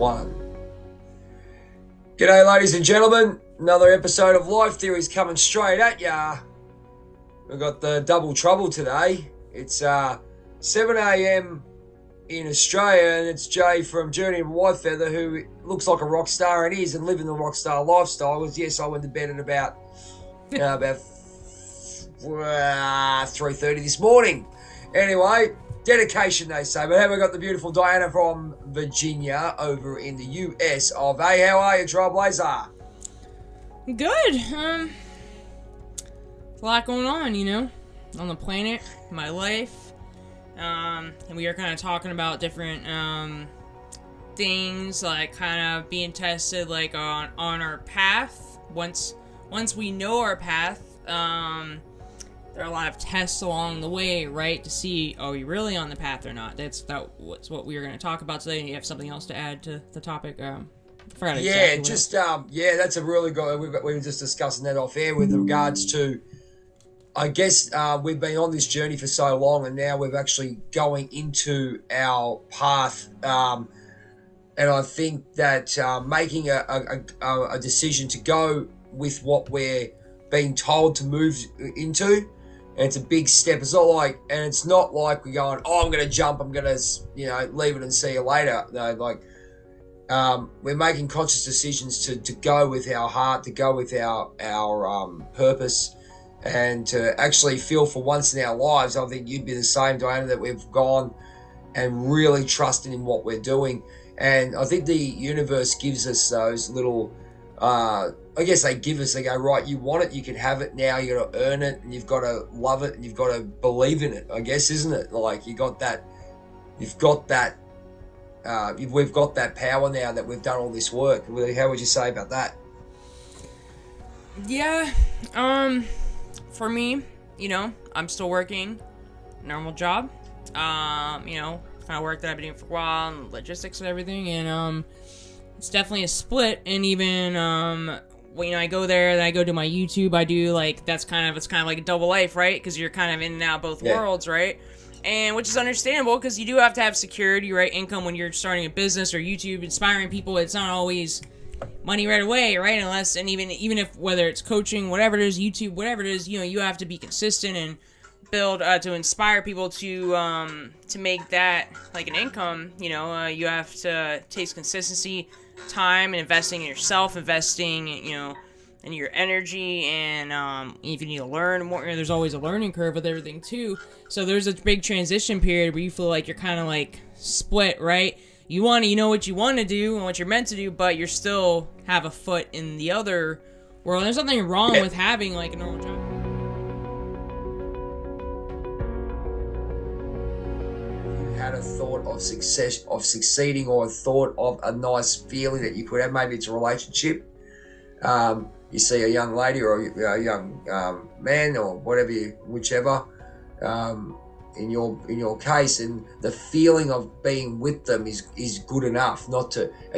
1. G'day, ladies and gentlemen. Another episode of Life Theories coming straight at ya. We've got the double trouble today. It's 7 a.m. in Australia, and it's Jay from Journey of Whitefeather, who looks like a rock star and is, and living the rock star lifestyle. Because yes, I went to bed at about 3:30 this morning. Anyway, dedication, they say. But have we got the beautiful Diana from Virginia over in the US of A. How are you, Trailblazer? Good. A lot going on, on the planet, my life. And we are kind of talking about different things, like kind of being tested, like on our path. Once we know our path, there are a lot of tests along the way, right, to see, are we really on the path or not? That's what we are going to talk about today. You have something else to add to the topic? That's a really good. We were just discussing that off air with regards to, I guess, we've been on this journey for so long, and now we're actually going into our path. And I think that making a decision to go with what we're being told to move into, and it's a big step. It's not like we're going, I'm going to jump, I'm going to, leave it and see you later. No, we're making conscious decisions to go with our heart, to go with our purpose, and to actually feel for once in our lives. I think you'd be the same, Diana, that we've gone and really trusted in what we're doing. And I think the universe gives us those little, they go, right, you want it, you can have it now, you got to earn it, and you've got to love it, and you've got to believe in it, I guess, isn't it? Like, we've got that power now that we've done all this work. How would you say about that? Yeah, for me, I'm still working a normal job, kind of work that I've been doing for a while, and logistics and everything, and, it's definitely a split. And even, when I go there, then I go to my YouTube, I do, it's kind of like a double life, right? Because you're kind of in and out both worlds, right? And which is understandable, because you do have to have security, right? Income when you're starting a business or YouTube, inspiring people. It's not always money right away, right? Unless, and even if, whether it's coaching, whatever it is, YouTube, whatever it is, you have to be consistent and build, to inspire people to make that like an income. You have to take consistency, time, and investing in yourself, investing, in your energy, and if you need to learn more, there's always a learning curve with everything too. So there's a big transition period where you feel like you're kind of like split, right? You know what you want to do and what you're meant to do, but you still have a foot in the other world. There's nothing wrong with having like a normal job. Had a thought of success, of succeeding, or a thought of a nice feeling that you could have? Maybe it's a relationship. You see a young lady or a young man, or whichever, in your case, and the feeling of being with them is good enough and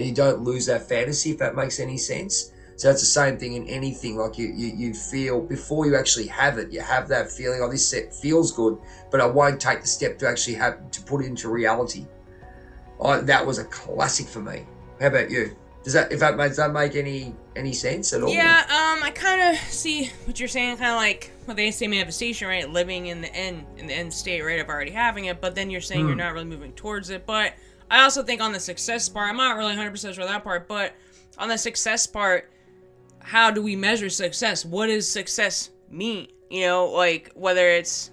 you don't lose that fantasy, if that makes any sense. So it's the same thing in anything. Like you feel before you actually have it, you have that feeling, oh, this set feels good, but I won't take the step to actually have to put it into reality. That was a classic for me. How about you? Does that make any sense at all? Yeah, I kind of see what you're saying, kind of like what they say manifestation, right? Living in the end state, right, of already having it, but then you're saying you're not really moving towards it. But I also think on the success part, I'm not really 100% sure that part, but on the success part, how do we measure success? What does success mean? Whether it's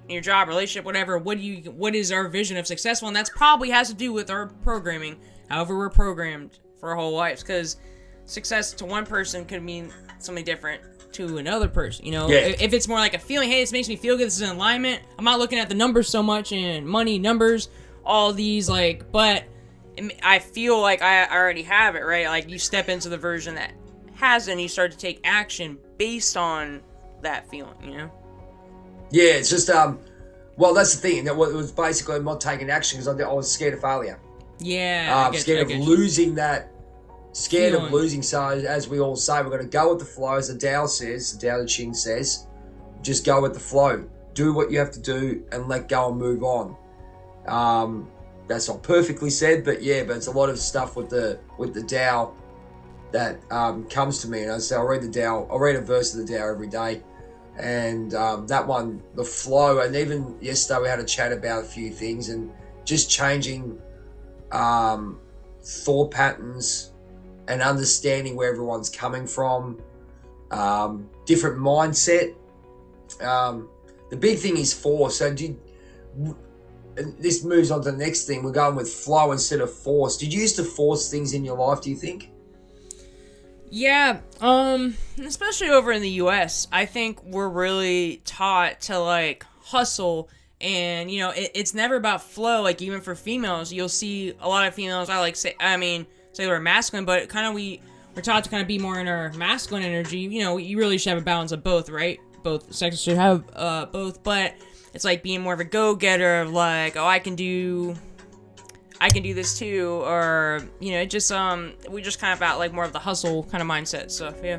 in your job, relationship, whatever, what is our vision of successful? And that's probably has to do with our programming, however we're programmed for our whole lives, because success to one person could mean something different to another person. If it's more like a feeling, hey, this makes me feel good, this is in alignment, I'm not looking at the numbers so much, and money, numbers, all these, but I feel like I already have it, right? Like, you step into the version that has it, and you start to take action based on that feeling, Yeah, it's just, that's the thing. That was basically not taking action because I was scared of failure. Yeah, scared of losing that. Scared of losing. So, as we all say, we're going to go with the flow. As the Tao Te Ching says, just go with the flow. Do what you have to do and let go and move on. that's not perfectly said, but yeah, but it's a lot of stuff with the Tao that comes to me, and I say I'll read the Tao. I'll read a verse of the Tao every day, and that one, the flow, and even yesterday we had a chat about a few things and just changing thought patterns and understanding where everyone's coming from, different mindset. The big thing is force. So this moves on to the next thing. We're going with flow instead of force. Did you used to force things in your life, do you think? Yeah, especially over in the US, I think we're really taught to, like, hustle, and, you know, it's never about flow. Like, even for females, you'll see a lot of females, say they're masculine, but kind of we're taught to kind of be more in our masculine energy. You know, you really should have a balance of both, right? Both sexes should have both, but it's like being more of a go-getter of, like, oh, I can do this too, or, you know, it just, we just kind of about, like, more of the hustle kind of mindset stuff, yeah.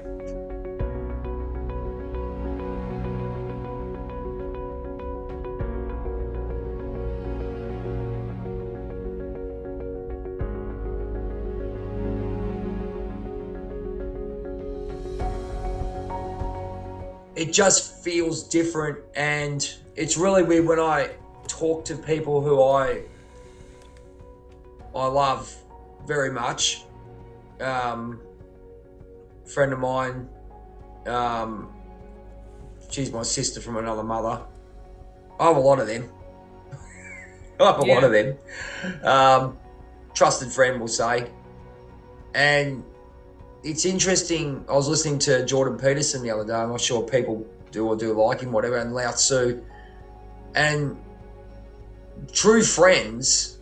It just feels different, and it's really weird when I talk to people who I love very much. Friend of mine, she's my sister from another mother. I have a lot of them. Lot of them. Trusted friend, we'll say. And it's interesting, I was listening to Jordan Peterson the other day. I'm not sure people do or do like him, whatever, and Lao Tzu. And true friends,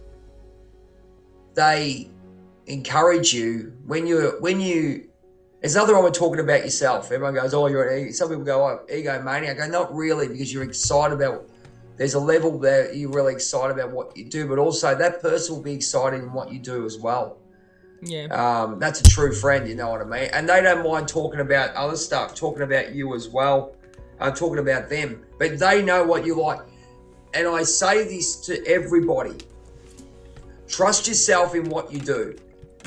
they encourage you when you there's nothing wrong with talking about yourself. Everyone goes, oh, you're an ego. Some people go, oh, egomaniac. I go, not really, because you're excited about, there's a level there you're really excited about what you do, but also that person will be excited in what you do as well. Yeah. That's a true friend, you know what I mean? And they don't mind talking about other stuff, talking about you as well, talking about them. But they know what you like. And I say this to everybody. Trust yourself in what you do.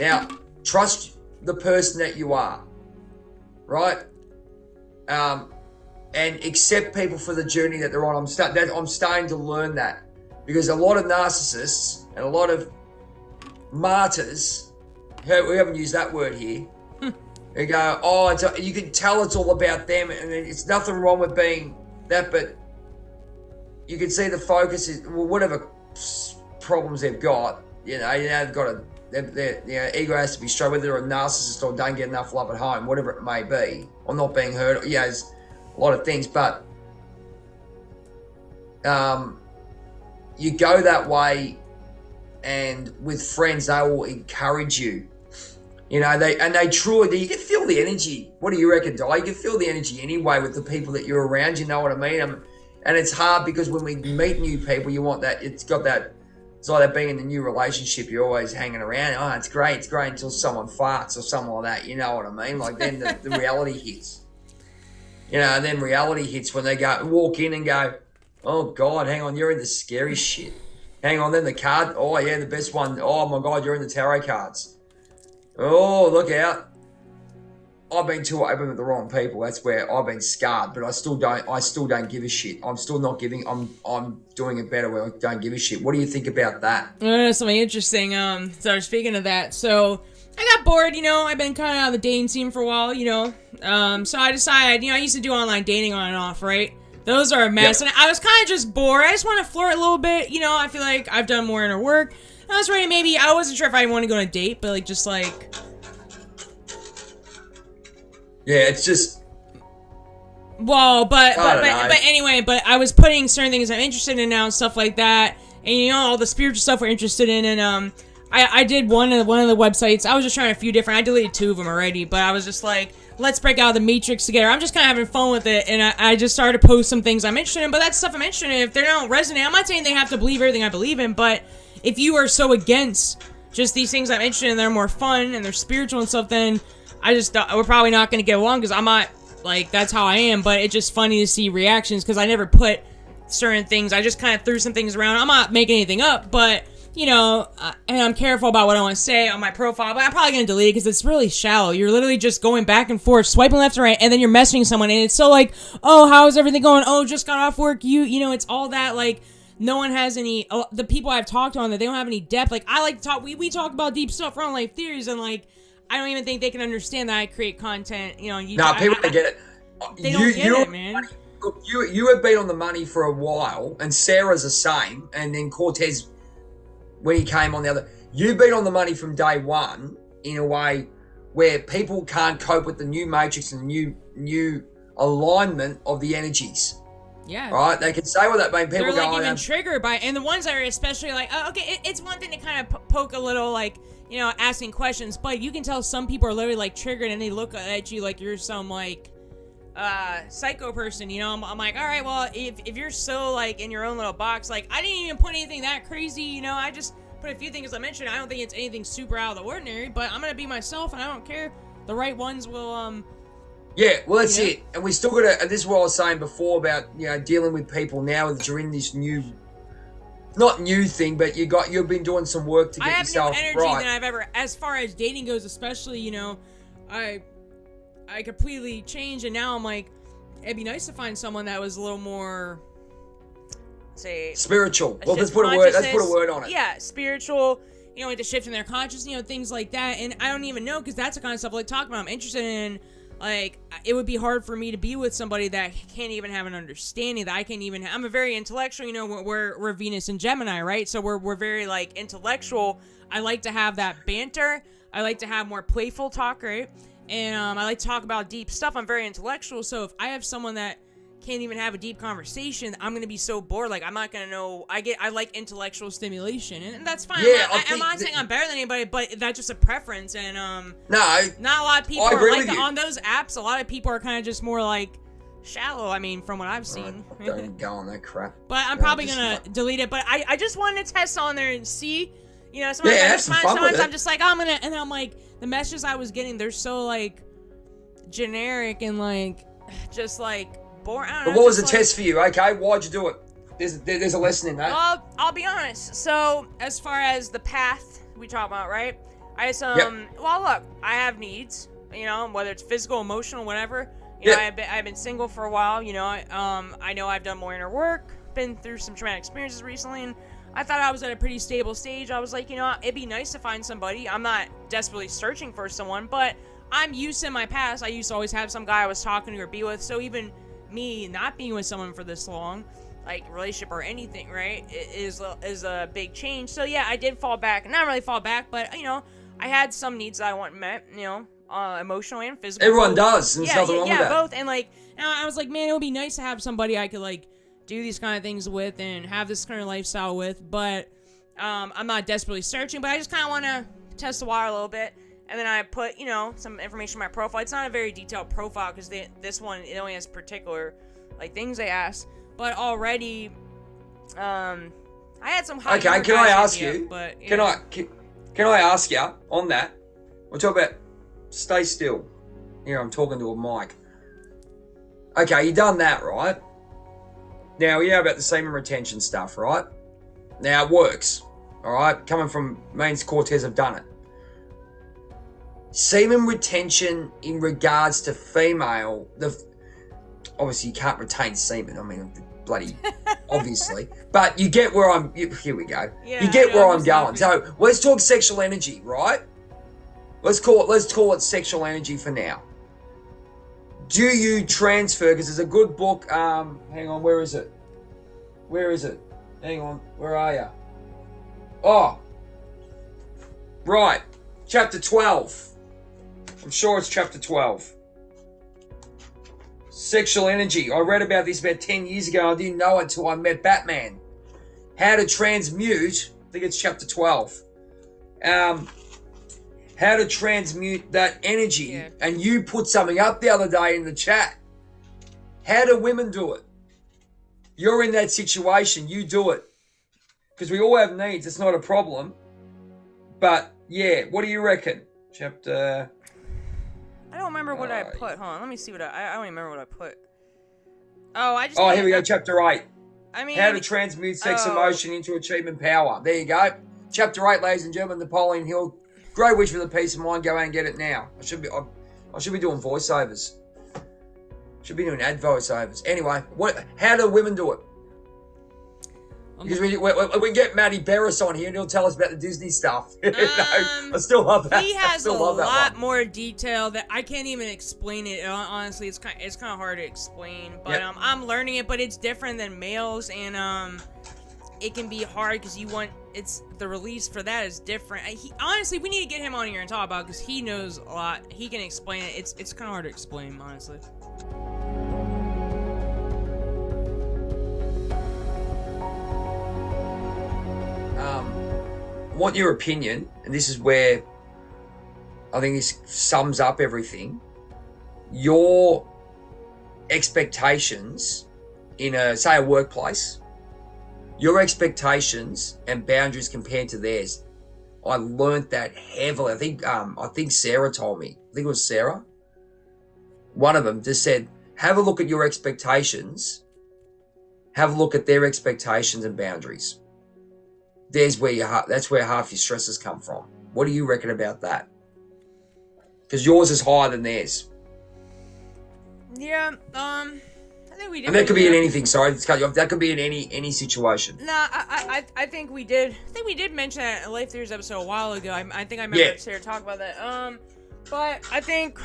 Now, trust the person that you are, right? And accept people for the journey that they're on. I'm starting to learn that, because a lot of narcissists and a lot of martyrs, we haven't used that word here, they go, oh, you can tell it's all about them, and it's nothing wrong with being that, but you can see the focus is, well, whatever problems they've got, they've got their ego has to be strong, whether they're a narcissist or don't get enough love at home, whatever it may be, or not being heard. Yeah, there's a lot of things, but you go that way, and with friends, they will encourage you. They truly, you can feel the energy. What do you reckon, Di? You can feel the energy anyway with the people that you're around, you know what I mean? And it's hard because when we meet new people, you want that, it's like that being in a new relationship, you're always hanging around. Oh, it's great until someone farts or something like that, you know what I mean? Like then the reality hits. And then reality hits when they walk in and go, oh God, hang on, you're in the scary shit. Hang on, then the card, oh yeah, the best one. Oh my God, you're in the tarot cards. Oh, look out. I've been too open with the wrong people. That's where I've been scarred, but I still don't give a shit. I'm still not giving, I'm doing it better where I don't give a shit. What do you think about that? Something interesting. So speaking of that, so I got bored, I've been kind of out of the dating scene for a while, so I decided, I used to do online dating on and off, right? Those are a mess, yep. And I was kind of just bored. I just want to flirt a little bit, I feel like I've done more inner work. I was ready, maybe, I wasn't sure if I want to go on a date, but yeah, it's just... Well, but anyway, but I was putting certain things I'm interested in now and stuff like that, and all the spiritual stuff we're interested in, and I did one of the websites. I was just trying a few different. I deleted 2 of them already, but I was just like, let's break out of the matrix together. I'm just kind of having fun with it, and I just started to post some things I'm interested in. But that stuff I'm interested in, if they don't resonate, I'm not saying they have to believe everything I believe in, but if you are so against just these things I'm interested in, they're more fun and they're spiritual and stuff, then we're probably not going to get along, because I'm not, that's how I am. But it's just funny to see reactions, because I never put certain things, I just kind of threw some things around. I'm not making anything up, but you know, and I'm careful about what I want to say on my profile, but I'm probably going to delete it because it's really shallow. You're literally just going back and forth, swiping left and right, and then you're messaging someone, and it's so like, oh, how's everything going? Oh, just got off work. You know, it's all that, like, no one has any, the people I've talked to on that, they don't have any depth. Like, I like to talk, we talk about deep stuff, real life theories, and, like, I don't even think they can understand that I create content, you know. People don't get it. They don't get it, man. You have been on the money for a while, and Sarah's the same, and then Cortez, when he came on the other, you've been on the money from day one in a way where people can't cope with the new matrix and the new alignment of the energies. Yeah. Right? They can say what that means. People they're go, like even triggered by, and the ones that are especially like, oh, okay, it's one thing to kind of poke a little, like, you know, asking questions, but you can tell some people are literally like triggered and they look at you like you're some like psycho person, you know. I'm like, all right, well, if you're so like in your own little box, like, I didn't even put anything that crazy, you know. I just put a few things I mentioned. I don't think it's anything super out of the ordinary, but I'm gonna be myself and I don't care. The right ones will yeah, well, that's it. And we still got to, and this is what I was saying before about, you know, dealing with people now that you're in this new, not new thing, but you've been doing some work to get yourself right. I have new energy than I've ever, as far as dating goes, especially, you know, I completely changed, and now I'm like, it'd be nice to find someone that was a little more, say, spiritual. Well, let's put a word on it. Yeah, spiritual. You know, like the shift in their consciousness, you know, things like that. And I don't even know, because that's the kind of stuff I like talking about. I'm interested in. Like, it would be hard for me to be with somebody that can't even have an understanding, that I can't even I'm a very intellectual, you know, we're Venus and Gemini, right? So we're very, like, intellectual. I like to have that banter. I like to have more playful talk, right? And I like to talk about deep stuff. I'm very intellectual, so if I have someone that can't even have a deep conversation, I'm gonna be so bored. Like, I'm not gonna know. I like intellectual stimulation, and that's fine. Yeah, I'm not saying I'm better than anybody, but that's just a preference. And no, not a lot of people are like that on those apps. A lot of people are kind of just more like shallow. I mean, from what I've seen. Right, don't even go on that crap. But I'm probably gonna delete it. But I just wanted to test on there and see. You know, sometimes I'm just like, oh, I'm gonna, and I'm like, the messages I was getting, they're so like generic and like just like. Boring. But what was the test for you? Okay, why'd you do it? There's a lesson in that. I'll be honest. So as far as the path we talk about, right? I had some. Yep. Well, look, I have needs. You know, whether it's physical, emotional, whatever. You know, I've been single for a while. You know, I know I've done more inner work. Been through some traumatic experiences recently, and I thought I was at a pretty stable stage. I was like, you know, it'd be nice to find somebody. I'm not desperately searching for someone, but I'm used to in my past. I used to always have some guy I was talking to or be with. So even me not being with someone for this long, like relationship or anything, right, is a big change. So yeah, I did fall back. Not really fall back, but you know, I had some needs that I want met. You know, emotional and physical. Everyone does. And there's nothing wrong with that. Both. And like, I was like, man, it would be nice to have somebody I could like do these kind of things with and have this kind of lifestyle with. But I'm not desperately searching, but I just kind of want to test the water a little bit. And then I put, you know, some information in my profile. It's not a very detailed profile because this one, it only has particular, like, things they ask. But already, I had some high. Okay, can I ask you? But, can I ask you on that? We'll talk about stay still. Here, I'm talking to a mic. Okay, you done that, right? Now, you know about the semen retention stuff, right? Now, it works, all right? Coming from means Cortez have done it. Semen retention in regards to female, obviously you can't retain semen. I mean, bloody obviously, but you get where I'm. Here we go. Yeah, you get where I'm going. So let's talk sexual energy, right? Let's call it sexual energy for now. Do you transfer? Because there's a good book. Hang on, where is it? Hang on, where are you? Oh, right, chapter 12. I'm sure it's chapter 12. Sexual energy. I read about this about 10 years ago. I didn't know it until I met Batman. How to transmute. I think it's chapter 12. How to transmute that energy. Yeah. And you put something up the other day in the chat. How do women do it? You're in that situation. You do it. Because we all have needs. It's not a problem. But, yeah. What do you reckon? Chapter... I don't remember what I put. Hold on, let me see what I don't even remember what I put. Here we go, chapter 8. I mean, how to transmute sex emotion into achievement power. There you go. Chapter 8, ladies and gentlemen, Napoleon Hill. Great wish for the peace of mind. Go out and get it now. I should be doing voiceovers. Should be doing ad voiceovers. Anyway, how do women do it? Because we can get Matty Barris on here and he'll tell us about the Disney stuff. I still love that. He has a lot more detail that I can't even explain it. Honestly, it's kind of hard to explain. But I'm learning it, but it's different than males, and it can be hard because the release for that is different. Honestly, we need to get him on here and talk about it because he knows a lot. He can explain it. It's kind of hard to explain, honestly. I want your opinion, and this is where I think this sums up everything. Your expectations in a workplace, your expectations and boundaries compared to theirs. I learned that heavily. I think Sarah told me. I think it was Sarah. One of them just said, have a look at your expectations. Have a look at their expectations and boundaries. That's where half your stresses come from. What do you reckon about that? Because yours is higher than theirs. Yeah, I think we did. And that could be in anything. Sorry, to cut you off. That could be in any situation. Nah, I think we did. I think we did mention that in a Life Theories episode a while ago. I think I remember Sarah talk about that. But I think,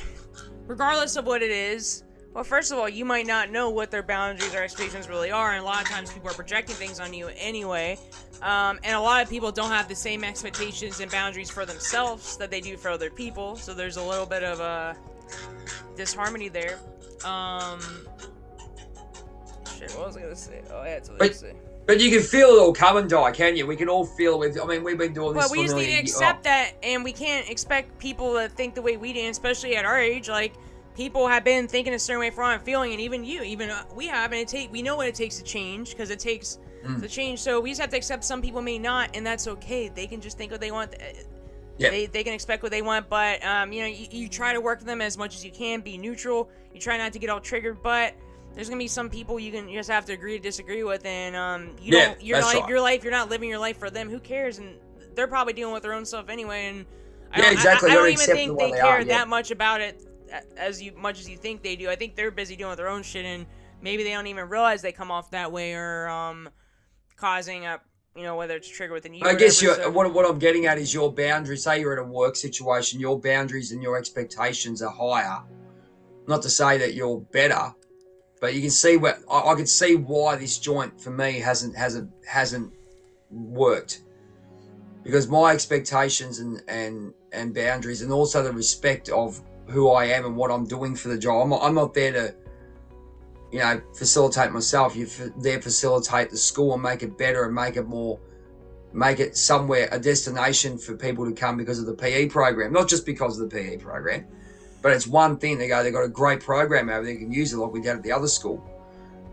regardless of what it is, well, first of all, you might not know what their boundaries or expectations really are, and a lot of times people are projecting things on you anyway. And a lot of people don't have the same expectations and boundaries for themselves that they do for other people, so there's a little bit of a disharmony there. Shit, what was I gonna say? Oh, I had something to say. But you can feel it all come and die, can you? We can all feel it. We've been doing this for a million years. But we just need to accept that, and we can't expect people to think the way we do, especially at our age. Like, people have been thinking a certain way for and feeling, and even we have, and we know what it takes to change, because it takes to change. So we just have to accept some people may not, and that's okay. They can just think what they want. They can expect what they want, but you try to work with them as much as you can. Be neutral. You try not to get all triggered, but there's gonna be some people you just have to agree to disagree with, and you're not living your life for them. Who cares? And they're probably dealing with their own stuff anyway. And I don't even think they care that much about it as much as you think they do. I think they're busy doing their own shit, and maybe they don't even realize they come off that way, or causing a whether it's trigger within you. I guess what I'm getting at is your boundaries. Say you're in a work situation, your boundaries and your expectations are higher. Not to say that you're better, but you can see I can see why this joint for me hasn't worked, because my expectations and boundaries, and also the respect of who I am and what I'm doing for the job. I'm not there to facilitate myself. You're there to facilitate the school and make it better and make it somewhere, a destination for people to come because of the PE program, not just because of the PE program. But it's one thing. They've got a great program over there. You can use it like we did at the other school.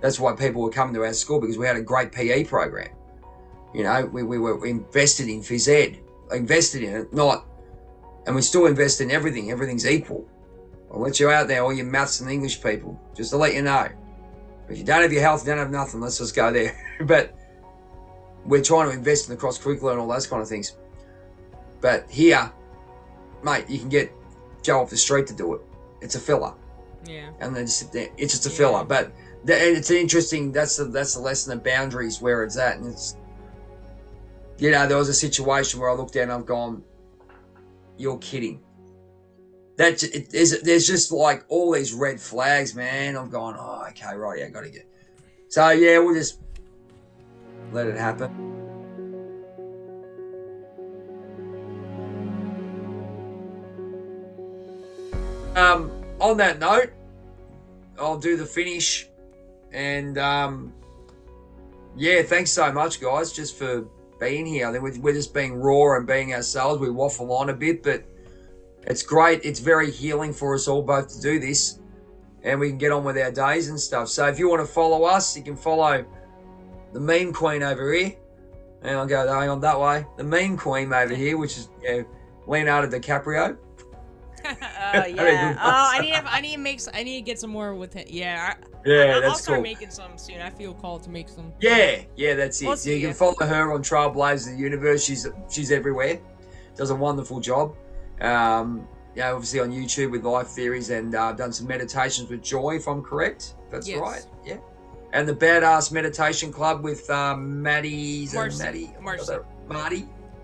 That's why people were coming to our school, because we had a great PE program. We were invested in phys ed, invested in it, and we still invest in everything. Everything's equal. I'll let you out there, all your maths and English people, just to let you know. If you don't have your health, you don't have nothing. Let's just go there. But we're trying to invest in the cross-curricular and all those kind of things. But here, mate, you can get Joe off the street to do it. It's a filler. Yeah. And then just sit there. It's just a filler. But it's an interesting. That's the lesson of boundaries, where it's at. And it's, there was a situation where I looked down and I've gone, "You're kidding." There's just like all these red flags, man. I'm going, oh, okay, right, I got to get. So we'll just let it happen. On that note, I'll do the finish, and thanks so much, guys, just for being here. I think we're just being raw and being ourselves. We waffle on a bit, but it's great. It's very healing for us all both to do this, and we can get on with our days and stuff. So if you want to follow us, you can follow the meme queen over here, and I'll go hang on that way. The meme queen over here, which is Leonardo DiCaprio. Yeah. Oh, I need to get some more with it. Yeah. Yeah, I'll that's start cool. making some soon. I feel called to make some. Yeah, that's it. We'll So you see, can yeah. follow her on Trailblazers of the Universe. She's everywhere. Does a wonderful job. Obviously on YouTube with Life Theories, and done some meditations with Joy, if I'm correct. That's Yes. right. Yeah. And the Badass Meditation Club with Marty.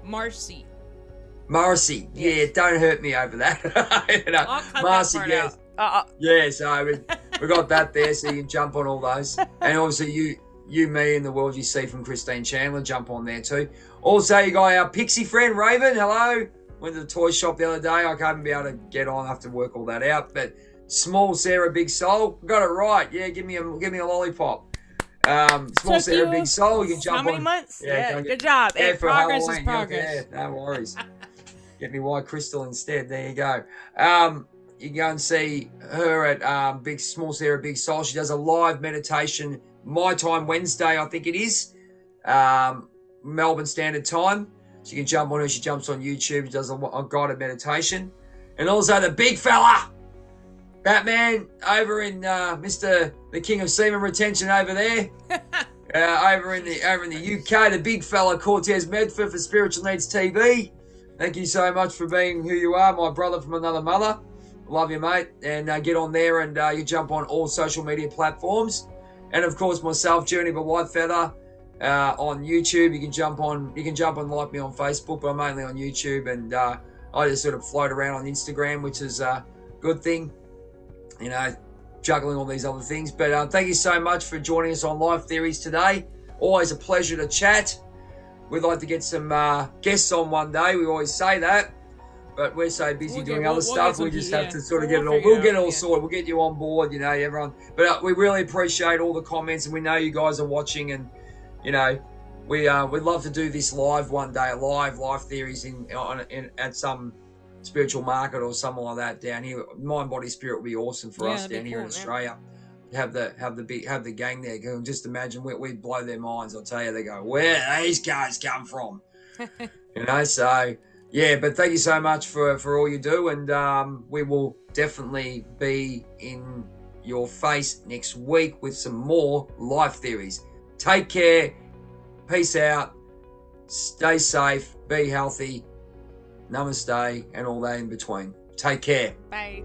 Morrissey. Yes. Yeah, don't hurt me over that. I'll cut Marcy, that part yes. out. Yeah, so we got that there, so you can jump on all those. And obviously you, me, and the world you see from Christine Chandler, jump on there too. Also, you got our pixie friend Raven. Hello. Went to the toy shop the other day. I haven't been able to get on. I have to work all that out. But Small Sarah, Big Soul, got it right. Yeah, give me a lollipop. Small Sarah, Big Soul. You can jump on. How many months? Yeah, good job. Yeah, Hey, for progress Halloween. is progress. Yeah, no worries. Get me white crystal instead. There you go. You can go and see her at Small Sarah, Big Soul. She does a live meditation, my time Wednesday, I think it is, Melbourne Standard Time. So you can jump on her. She jumps on YouTube. She does a guided meditation. And also the big fella, Batman, over in the King of Semen Retention over there. Over in the UK, the big fella Cortez Medford for Spiritual Needs TV. Thank you so much for being who you are, my brother from another mother. Love you, mate. And get on there, and you jump on all social media platforms. And of course, myself, Journey by Whitefeather, on YouTube. You can jump on like me on Facebook, but I'm mainly on YouTube, and I just sort of float around on Instagram, which is a good thing, juggling all these other things. But thank you so much for joining us on Life Theories today. Always a pleasure to chat. We'd like to get some guests on one day. We always say that, but we're so busy doing other stuff. We just have to sort of get it all. We'll get it all sorted. We'll get you on board, everyone. But we really appreciate all the comments, and we know you guys are watching, and we'd love to do this live one day, live Theories at some spiritual market or something like that down here. Mind, Body, Spirit would be awesome for us down here in Australia. Have the gang there. Just imagine we'd blow their minds. I'll tell you, they go, where these guys come from? So yeah. But thank you so much for all you do, and we will definitely be in your face next week with some more Life Theories. Take care. Peace out. Stay safe. Be healthy. Namaste, and all that in between. Take care. Bye.